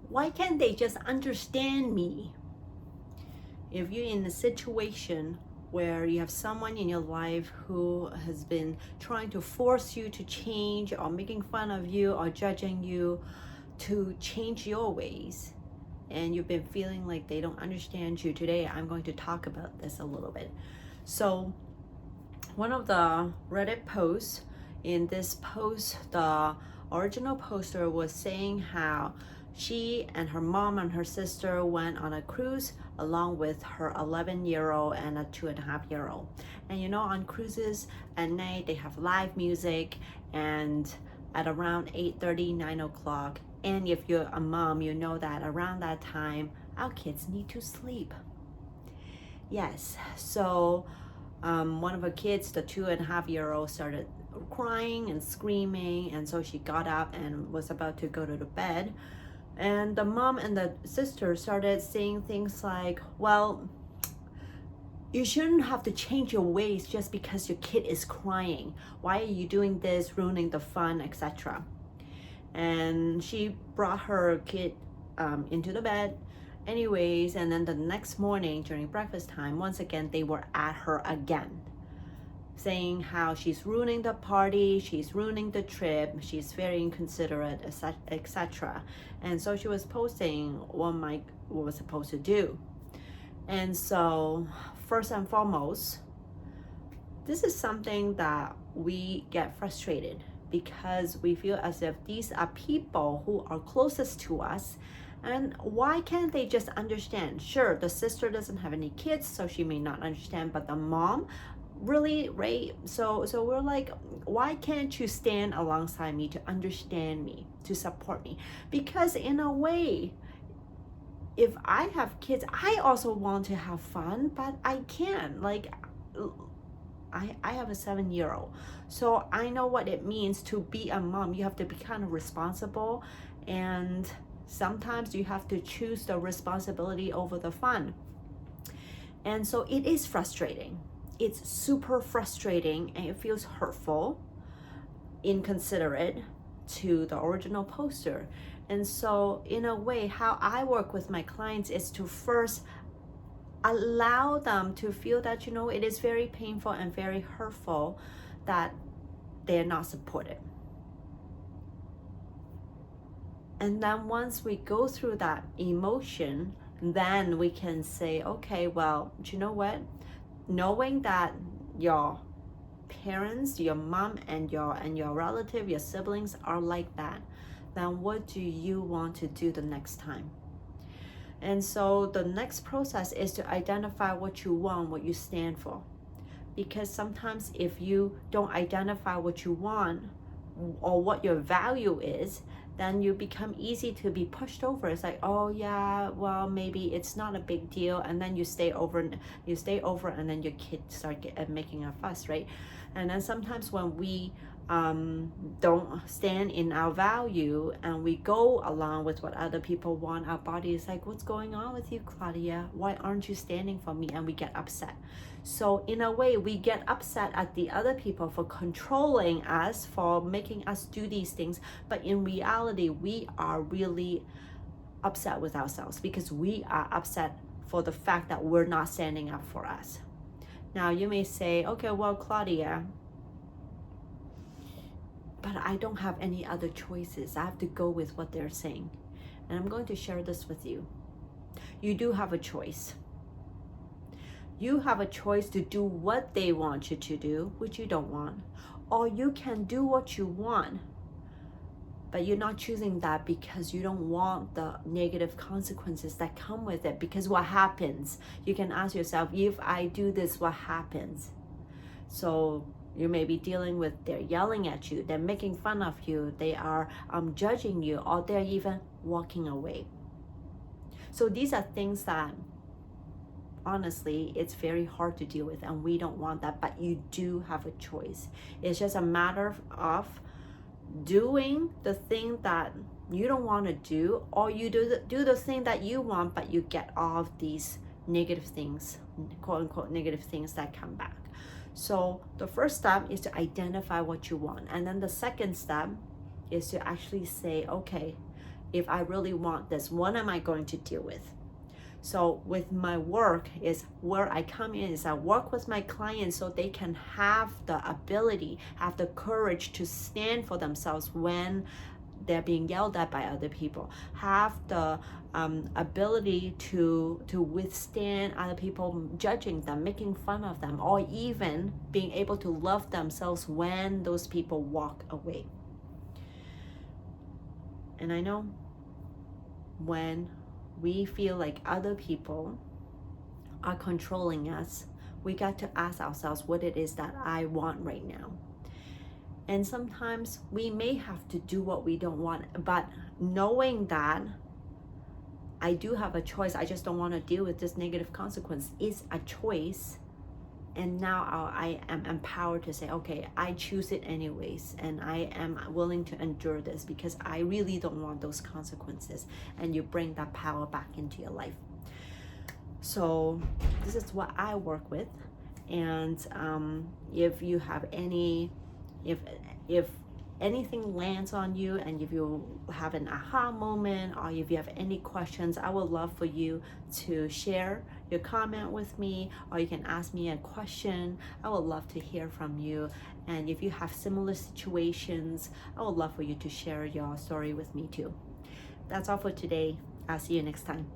Why can't they just understand me? If you're in a situation where you have someone in your life who has been trying to force you to change, or making fun of you or judging you to change your ways, and you've been feeling like they don't understand you, today I'm going to talk about this a little bit. So one of the Reddit posts, in this post, the original poster was saying how she and her mom and her sister went on a cruise along with her 11-year-old and a 2.5-year-old. And you know, on cruises at night, they have live music, and at around 8:30, 9 o'clock, and if you're a mom, you know that around that time, our kids need to sleep. Yes, so one of her kids, the 2.5-year-old, started crying and screaming, and so she got up and was about to go to the bed. And the mom and the sister started saying things like, well, you shouldn't have to change your ways just because your kid is crying. Why are you doing this, ruining the fun, etc.? And she brought her kid into the bed anyways, and then the next morning during breakfast time, once again they were at her again, saying how she's ruining the party, she's ruining the trip, she's very inconsiderate, etc. And so she was posting what Mike was supposed to do. And so first and foremost, this is something that we get frustrated because we feel as if these are people who are closest to us. And why can't they just understand? Sure, the sister doesn't have any kids, so she may not understand, but the mom, really, right? So we're like, why can't you stand alongside me to understand me, to support me? Because in a way, if I have kids, I also want to have fun, but I can't. Like, I have a 7-year-old, so I know what it means to be a mom. You have to be kind of responsible, and sometimes you have to choose the responsibility over the fun. And so it is frustrating. It's super frustrating, and it feels hurtful, inconsiderate to the original poster. And so in a way, how I work with my clients is to first allow them to feel that, you know, it is very painful and very hurtful that they're not supported. And then once we go through that emotion, then we can say, okay, well, do you know what? Knowing that your parents, your mom and your relative, your siblings are like that, then what do you want to do the next time? And so the next process is to identify what you want, what you stand for. Because sometimes if you don't identify what you want or what your value is, then you become easy to be pushed over. It's like, oh yeah, well, maybe it's not a big deal. And then you stay over, and then your kids start making a fuss, right? And then sometimes when we don't stand in our value and we go along with what other people want, our body is like, what's going on with you, Claudia? Why aren't you standing for me? And we get upset. So in a way, we get upset at the other people for controlling us, for making us do these things. But in reality, we are really upset with ourselves because we are upset for the fact that we're not standing up for us. Now you may say, okay, well, Claudia, but I don't have any other choices. I have to go with what they're saying. And I'm going to share this with you. You do have a choice. You have a choice to do what they want you to do, which you don't want. Or you can do what you want, but you're not choosing that because you don't want the negative consequences that come with it. Because what happens? You can ask yourself, if I do this, what happens? So you may be dealing with, they're yelling at you, they're making fun of you, they are judging you, or they're even walking away. So these are things that, honestly, it's very hard to deal with, and we don't want that, but you do have a choice. It's just a matter of doing the thing that you don't want to do, or you do the thing that you want, but you get all of these negative things, quote unquote negative things, that come back. So the first step is to identify what you want, and then the second step is to actually say, okay, if I really want this, what am I going to deal with? So with my work is where I come in is I work with my clients so they can have the ability, have the courage to stand for themselves when they're being yelled at by other people, have the ability to withstand other people judging them, making fun of them, or even being able to love themselves when those people walk away. And I know when we feel like other people are controlling us, we got to ask ourselves what it is that I want right now. And sometimes we may have to do what we don't want, but knowing that I do have a choice, I just don't want to deal with this negative consequence, is a choice. And now I am empowered to say, okay, I choose it anyways, and I am willing to endure this because I really don't want those consequences. And you bring that power back into your life. So this is what I work with. And if you have any, if anything lands on you, and if you have an aha moment, or if you have any questions, I would love for you to share your comment with me, or you can ask me a question. I would love to hear from you. And if you have similar situations, I would love for you to share your story with me too. That's all for today. I'll see you next time.